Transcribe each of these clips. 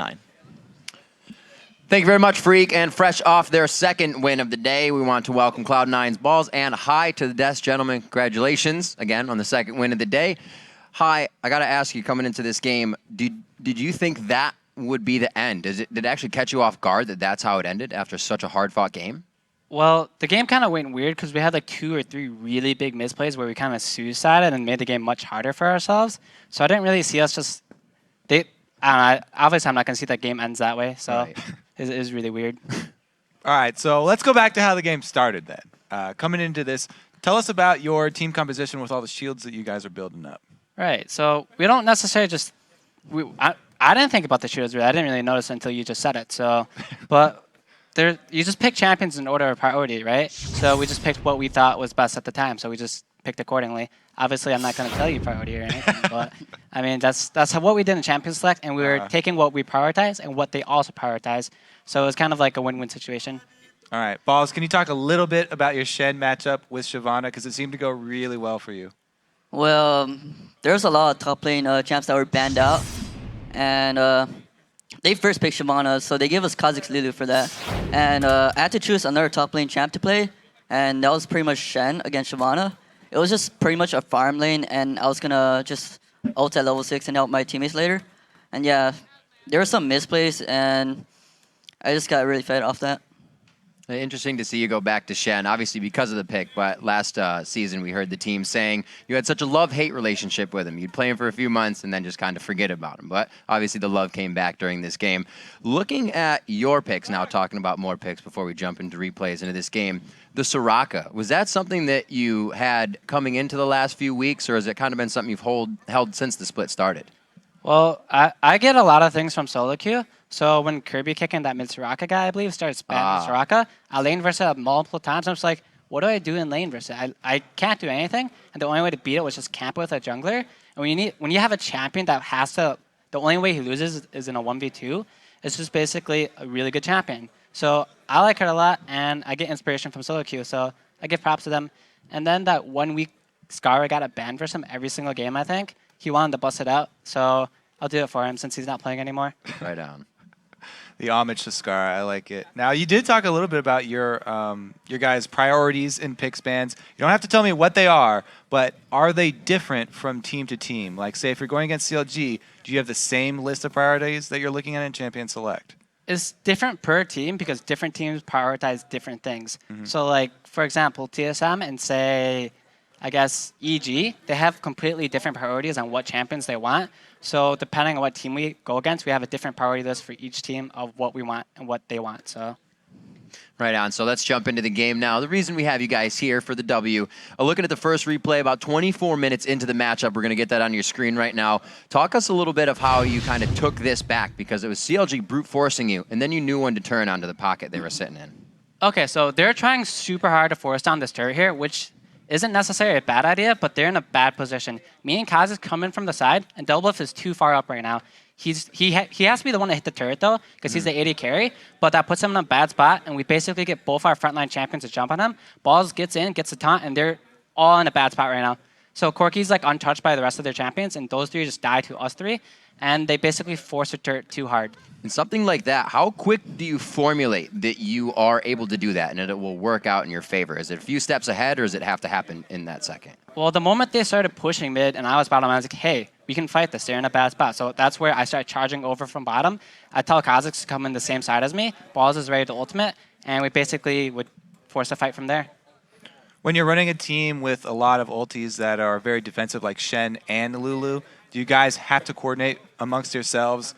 9. Thank you very much, Freak. And fresh off their second win of the day, we want to welcome Cloud9's Balls and Hi to the desk. Gentlemen, congratulations again on the second win of the day. Hi, I got to ask you, coming into this game, did you think that would be the end? Did it actually catch you off guard that that's how it ended after such a hard-fought game? Well, the game kind of went weird because we had like 2 or 3 really big misplays where we kind of suicided and made the game much harder for ourselves. So I didn't really see us just... I don't know, obviously I'm not going to see that game ends that way, so Right. it was really weird. All right, so let's go back to how the game started then. Coming into this, tell us about your team composition with all the shields that you guys are building up. Right, so we don't necessarily just... I didn't think about the shields really. I didn't really notice until you just said it. So, but you just pick champions in order of priority, right? So we just picked what we thought was best at the time. So we just picked accordingly. Obviously, I'm not going to tell you priority or anything, but I mean that's what we did in Champion Select, and we were taking what we prioritize and what they also prioritize. So it was kind of like a win-win situation. All right, Balls, can you talk a little bit about your Shen matchup with Shyvana? Because it seemed to go really well for you. Well, there's a lot of top lane champs that were banned out. And they first picked Shyvana, so they gave us Kha'Zix Lulu for that. And I had to choose another top lane champ to play, and that was pretty much Shen against Shyvana. It was just pretty much a farm lane, and I was going to just ult at level 6 and help my teammates later. And yeah, there were some misplays, and I just got really fed off that. Interesting to see you go back to Shen, obviously because of the pick, but last season we heard the team saying you had such a love-hate relationship with him. You'd play him for a few months and then just kind of forget about him, but obviously the love came back during this game. Looking at your picks now, talking about more picks before we jump into replays into this game, the Soraka, was that something that you had coming into the last few weeks, or has it kind of been something you've held since the split started? Well, I get a lot of things from solo queue. So when Kirby kicking that mid Soraka guy, I believe, started spamming Soraka, I lane versus it multiple times. I'm just like, what do I do in lane versus it? I can't do anything, and the only way to beat it was just camp with a jungler. And when you have a champion that has to, the only way he loses is in a 1v2, it's just basically a really good champion. So I like her a lot, and I get inspiration from solo queue, so I give props to them. And then that 1 week Scar got a ban versus him every single game, I think. He wanted to bust it out, so I'll do it for him since he's not playing anymore. Right on. The homage to Scar, I like it. Now, you did talk a little bit about your guys' priorities in picks bans. You don't have to tell me what they are, but are they different from team to team? Like, say, if you're going against CLG, do you have the same list of priorities that you're looking at in Champion Select? It's different per team because different teams prioritize different things. So, like, for example, TSM and, say, I guess, EG, they have completely different priorities on what champions they want. So depending on what team we go against, we have a different priority list for each team of what we want and what they want. So, right on. So let's jump into the game now. The reason we have you guys here for the W, looking at the first replay, about 24 minutes into the matchup. We're going to get that on your screen right now. Talk us a little bit of how you kind of took this back, because it was CLG brute forcing you, and then you knew when to turn onto the pocket they were sitting in. Okay, so they're trying super hard to force down this turret here, which isn't necessarily a bad idea, but they're in a bad position. Me and Kaz come in from the side, and Doublelift is too far up right now. He has to be the one to hit the turret, though, because he's the AD carry, but that puts him in a bad spot, and we basically get both our frontline champions to jump on him. Balls gets in, gets the taunt, and they're all in a bad spot right now. So Corki's like untouched by the rest of their champions, and those 3 just die to us 3, and they basically force the turret too hard. And something like that, how quick do you formulate that you are able to do that and that it will work out in your favor? Is it a few steps ahead, or does it have to happen in that second? Well, the moment they started pushing mid and I was bottom, I was like, hey, we can fight this. They're in a bad spot. So that's where I started charging over from bottom. I tell Kha'Zix to come in the same side as me. Balls is ready to ultimate, and we basically would force a fight from there. When you're running a team with a lot of ultis that are very defensive, like Shen and Lulu, do you guys have to coordinate amongst yourselves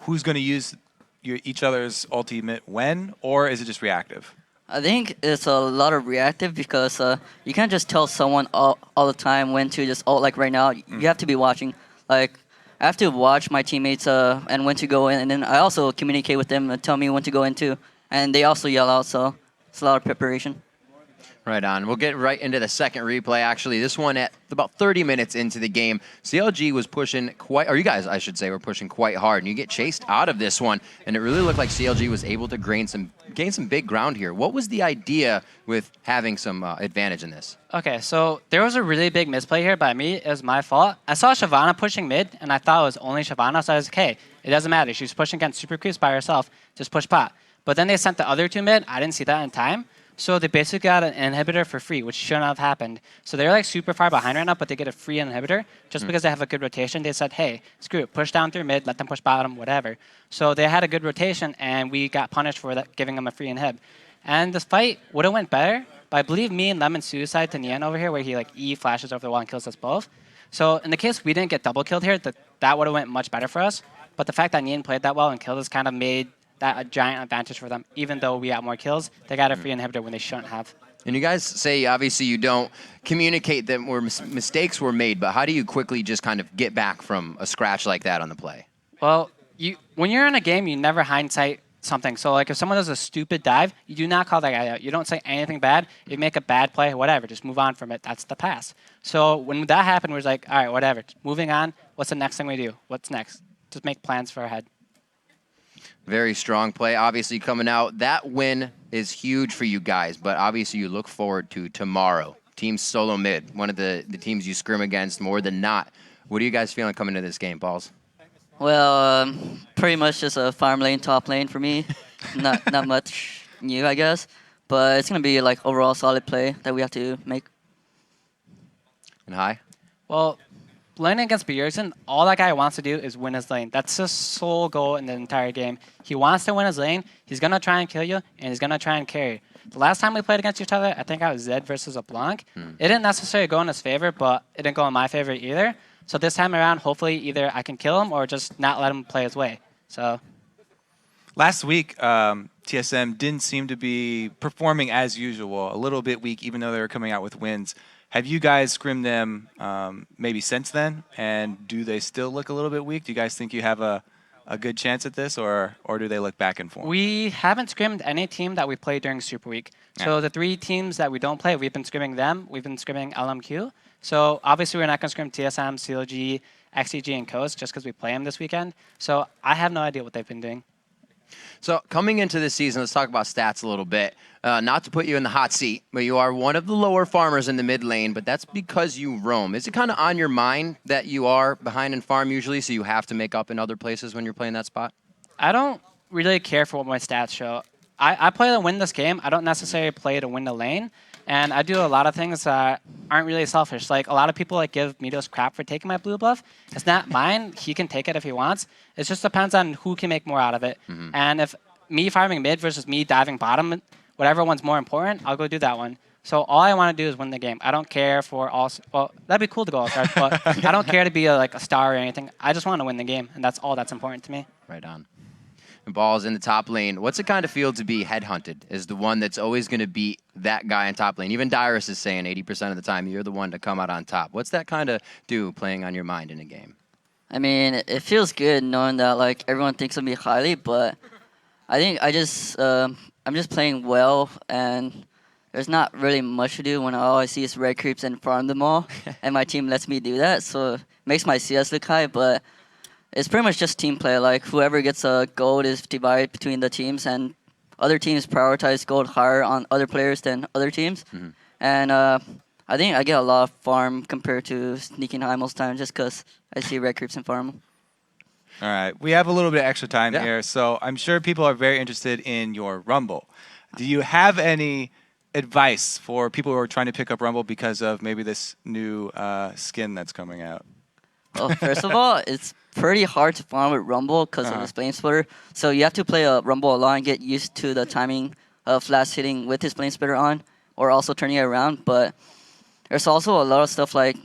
who's going to use each other's ultimate when, or is it just reactive? I think it's a lot of reactive because you can't just tell someone all the time when to just ult. Like right now, you have to be watching. Like, I have to watch my teammates and when to go in, and then I also communicate with them and tell me when to go in too. And they also yell out, so it's a lot of preparation. Right on. We'll get right into the second replay, actually. This one at about 30 minutes into the game. CLG was pushing quite, or you guys, I should say, were pushing quite hard, and you get chased out of this one, and it really looked like CLG was able to gain some big ground here. What was the idea with having some advantage in this? Okay, so there was a really big misplay here by me. It was my fault. I saw Shyvana pushing mid, and I thought it was only Shyvana, so I was like, hey, it doesn't matter. She was pushing against Super Creeps by herself. Just push pot. But then they sent the other two mid. I didn't see that in time. So they basically got an inhibitor for free, which shouldn't have happened. So they're like super far behind right now, but they get a free inhibitor just because they have a good rotation. They said, hey, screw it, push down through mid, let them push bottom, whatever. So they had a good rotation, and we got punished for that, giving them a free inhib. And this fight would have went better, but I believe me and Lemon suicide to Nian over here, where he like E flashes over the wall and kills us both. So in the case we didn't get double killed here, that would have went much better for us. But the fact that Nian played that well and killed us kind of made that a giant advantage for them. Even though we got more kills, they got a free inhibitor when they shouldn't have. And you guys say, obviously, you don't communicate that where mistakes were made, but how do you quickly just kind of get back from a scratch like that on the play? Well, when you're in a game, you never hindsight something. So like if someone does a stupid dive, you do not call that guy out. You don't say anything bad. You make a bad play, whatever. Just move on from it. That's the pass. So when that happened, we was like, all right, whatever. Moving on. What's the next thing we do? What's next? Just make plans for ahead. Very strong play, obviously, coming out. That win is huge for you guys, but obviously you look forward to tomorrow. Team Solo Mid, one of the teams you scrim against more than not. What are you guys feeling coming into this game, Balls? Well, pretty much just a farm lane, top lane for me. not much new, I guess. But it's going to be like overall solid play that we have to make. And Hi? Well, laning against Bjergsen, all that guy wants to do is win his lane. That's his sole goal in the entire game. He wants to win his lane. He's going to try and kill you, and he's going to try and carry. The last time we played against each other, I think I was Zed versus a Blanc. It didn't necessarily go in his favor, but it didn't go in my favor either. So this time around, hopefully either I can kill him or just not let him play his way. So Last week, TSM didn't seem to be performing as usual, a little bit weak, even though they were coming out with wins. Have you guys scrimmed them maybe since then? And do they still look a little bit weak? Do you guys think you have a good chance at this, or do they look back in form? we haven't scrimmed any team that we played during Super Week. So the three teams that we don't play, we've been scrimming them. We've been scrimming LMQ. So obviously we're not going to scrim TSM, CLG, XCG, and Coast just because we play them this weekend. So I have no idea what they've been doing. So coming into this season, let's talk about stats a little bit. Not to put you in the hot seat, but you are one of the lower farmers in the mid lane, but that's because you roam. Is it kind of on your mind that you are behind in farm usually, so you have to make up in other places when you're playing that spot? I don't really care for what my stats show. I play to win this game. I don't necessarily play to win the lane. And I do a lot of things that aren't really selfish. Like, a lot of people like give Mitos crap for taking my blue buff. It's not mine. He can take it if he wants. It just depends on who can make more out of it. And if me farming mid versus me diving bottom, whatever one's more important, I'll go do that one. So all I want to do is win the game. I don't care for all. Well, that'd be cool to go all stars, but I don't care to be like a star or anything. I just want to win the game, and that's all that's important to me. Right on. And Balls in the top lane. What's it kind of feel to be headhunted as the one that's always going to beat that guy in top lane? Even Dyrus is saying 80% of the time you're the one to come out on top. What's that kind of do playing on your mind in a game? I mean, it feels good knowing that like everyone thinks of me highly, but I think I'm just playing well, and there's not really much to do when all I see is red creeps and farm them all, and my team lets me do that, so it makes my CS look high, but it's pretty much just team play. Like, whoever gets a gold is divided between the teams, and other teams prioritize gold higher on other players than other teams. And I think I get a lot of farm compared to sneaking high most times just because I see red creeps and farm. All right, we have a little bit of extra time Yeah. here, so I'm sure people are very interested in your Rumble. Do you have any advice for people who are trying to pick up Rumble because of maybe this new skin that's coming out? Well, first of all, it's pretty hard to farm with Rumble because of his flame splitter. So you have to play a Rumble a lot and get used to the timing of flash hitting with his flame splitter on, or also turning it around. But there's also a lot of stuff like,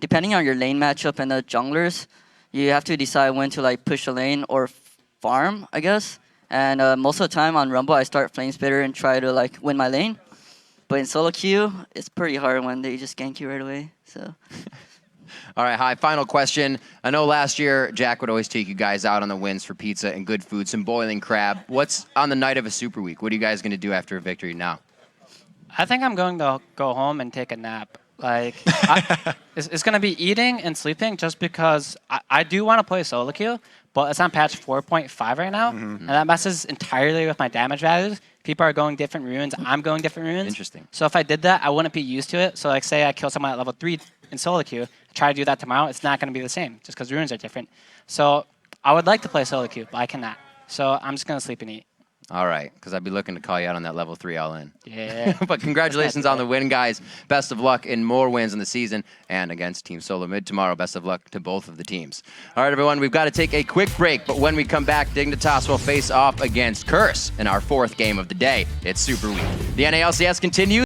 depending on your lane matchup and the junglers, you have to decide when to like push a lane or farm, I guess. And most of the time on Rumble, I start flame splitter and try to like win my lane. But in solo queue, it's pretty hard when they just gank you right away. So. All right, Hi, final question. I know last year Jack would always take you guys out on the wins for pizza and good food, some boiling crab. What's on the night of a Super Week? What are you guys going to do after a victory now? I think I'm going to go home and take a nap. Like, it's going to be eating and sleeping just because I do want to play solo queue, but it's on patch 4.5 right now, and that messes entirely with my damage values. People are going different runes. I'm going different runes. Interesting. So if I did that, I wouldn't be used to it. So like, say I kill someone at level 3 in solo queue, try to do that tomorrow, it's not going to be the same just because runes are different. So I would like to play solo queue, but I cannot. So I'm just going to sleep and eat. All right, because I'd be looking to call you out on that level 3 all-in. Yeah. But congratulations on the win, guys. Best of luck in more wins in the season and against Team Solo Mid tomorrow. Best of luck to both of the teams. All right, everyone, we've got to take a quick break, but when we come back, Dignitas will face off against Curse in our 4th game of the day. It's Super Week. The NALCS continues.